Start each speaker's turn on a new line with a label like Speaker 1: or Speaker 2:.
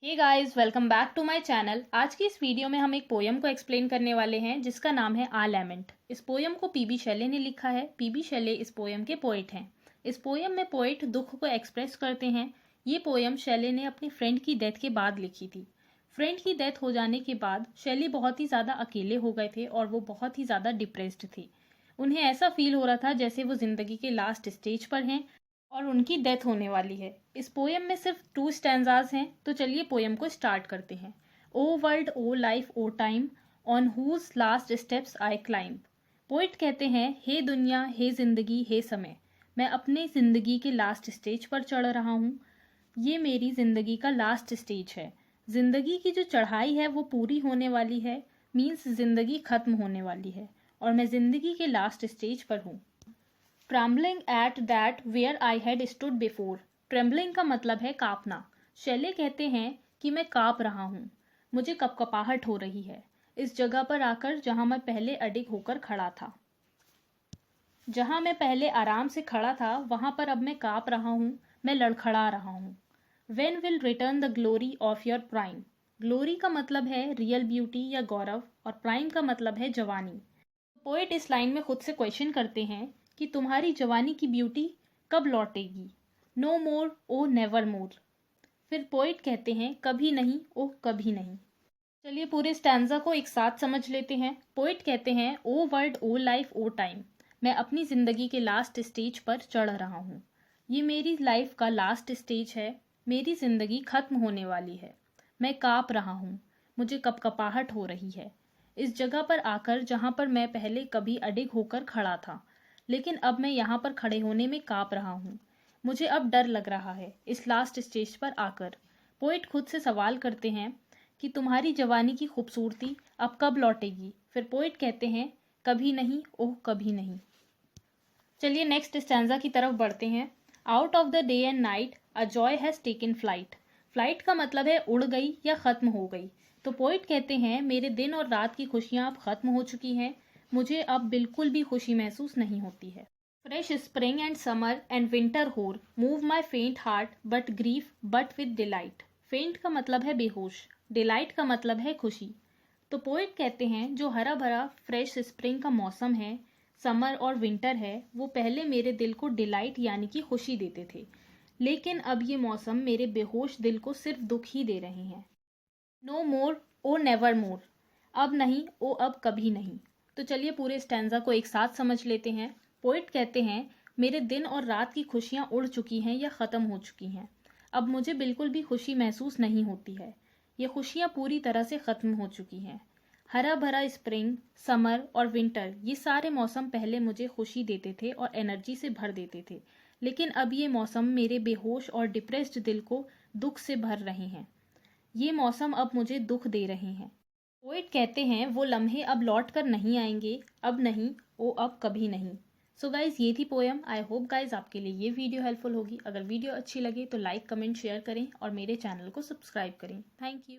Speaker 1: Hey guys, welcome back to my channel. आज की इस वीडियो में हम एक पोयम को एक्सप्लेन करने वाले हैं जिसका नाम है आ लैमेंट। इस पोयम को पीबी शैले ने लिखा है। पीबी शैले इस पोयम के पोइट हैं। इस पोयम में पोइट दुख को एक्सप्रेस करते हैं। ये पोयम शैले ने अपने फ्रेंड की डेथ के बाद लिखी थी। फ्रेंड की डेथ हो जाने के बाद शैले बहुत ही ज़्यादा अकेले हो गए थे और वो बहुत ही ज़्यादा डिप्रेस्ड थे। उन्हें ऐसा फील हो रहा था जैसे वो ज़िंदगी के लास्ट स्टेज पर हैं और उनकी डेथ होने वाली है। इस पोयम में सिर्फ 2 स्टैंजाज हैं, तो चलिए पोयम को स्टार्ट करते हैं। O world, O life, O time, on whose last steps I climb. Poet कहते हैं, हे दुनिया, हे जिंदगी, हे समय, मैं अपने जिंदगी के लास्ट स्टेज पर चढ़ रहा हूँ। ये मेरी जिंदगी का लास्ट स्टेज है। जिंदगी की जो चढ़ाई है वो पूरी होने वाली है, मीन्स जिंदगी खत्म होने वाली है और मैं जिंदगी के लास्ट स्टेज पर हूँ। Trembling at that where I had stood before. Trembling का मतलब है कांपना। शैले कहते हैं कि मैं कांप रहा हूँ, मुझे कपकपाहट हो रही है इस जगह पर आकर जहाँ मैं पहले अडिग होकर खड़ा था। जहाँ मैं पहले आराम से खड़ा था वहाँ पर अब मैं कांप रहा हूँ, मैं लड़खड़ा रहा हूँ। When will return the glory of your prime. Glory का मतलब है रियल ब्यूटी या गौरव और प्राइम का मतलब है जवानी। पोएट इस लाइन में खुद से क्वेश्चन करते हैं कि तुम्हारी जवानी की ब्यूटी कब लौटेगी। नो मोर, ओ नेवर मोर। फिर पोएट कहते हैं, कभी नहीं, ओ कभी नहीं। चलिए पूरे स्टैंजा को एक साथ समझ लेते हैं। पोएट कहते हैं, O world, O life, O time, मैं अपनी ज़िंदगी के लास्ट स्टेज पर चढ़ रहा हूँ। ये मेरी लाइफ का लास्ट स्टेज है, मेरी ज़िंदगी खत्म होने वाली है। मैं काँप रहा हूँ, मुझे कपकपाहट हो रही है इस जगह पर आकर जहाँ पर मैं पहले कभी अडिग होकर खड़ा था, लेकिन अब मैं यहाँ पर खड़े होने में काँप रहा हूँ। मुझे अब डर लग रहा है इस लास्ट स्टेज पर आकर। पोइट खुद से सवाल करते हैं कि तुम्हारी जवानी की खूबसूरती अब कब लौटेगी। फिर पोइट कहते हैं, कभी नहीं, ओह कभी नहीं। चलिए नेक्स्ट स्टैंजा की तरफ बढ़ते हैं। Out of the day and night a joy has taken flight. Flight का मतलब है उड़ गई या ख़त्म हो गई। तो पोइट कहते हैं, मेरे दिन और रात की खुशियाँ अब ख़त्म हो चुकी हैं, मुझे अब बिल्कुल भी खुशी महसूस नहीं होती है। Fresh spring and summer and winter होर मूव माई फेंट heart but grief but with delight. फेंट का मतलब है बेहोश, डिलाइट का मतलब है खुशी। तो पोइट कहते हैं, जो हरा भरा फ्रेश स्प्रिंग का मौसम है, समर और विंटर है, वो पहले मेरे दिल को डिलाइट यानी कि खुशी देते थे, लेकिन अब ये मौसम मेरे बेहोश दिल को सिर्फ दुख ही दे रहे हैं। नो मोर, ओ नेवर मोर, अब नहीं, ओ अब कभी नहीं। तो चलिए पूरे स्टैंजा को एक साथ समझ लेते हैं। पोइट कहते हैं, मेरे दिन और रात की खुशियाँ उड़ चुकी हैं या ख़त्म हो चुकी हैं, अब मुझे बिल्कुल भी खुशी महसूस नहीं होती है। ये खुशियाँ पूरी तरह से ख़त्म हो चुकी हैं। हरा भरा स्प्रिंग, समर और विंटर, ये सारे मौसम पहले मुझे खुशी देते थे और एनर्जी से भर देते थे, लेकिन अब ये मौसम मेरे बेहोश और डिप्रेस्ड दिल को दुख से भर रहे हैं। ये मौसम अब मुझे दुख दे रहे हैं। पोएट कहते हैं, वो लम्हे अब लौट कर नहीं आएंगे, अब नहीं, ओ अब कभी नहीं। सो गाइज, ये थी पोएम। आई होप गाइज आपके लिए ये वीडियो हेल्पफुल होगी। अगर वीडियो अच्छी लगे तो लाइक, कमेंट, शेयर करें और मेरे चैनल को सब्सक्राइब करें। Thank you.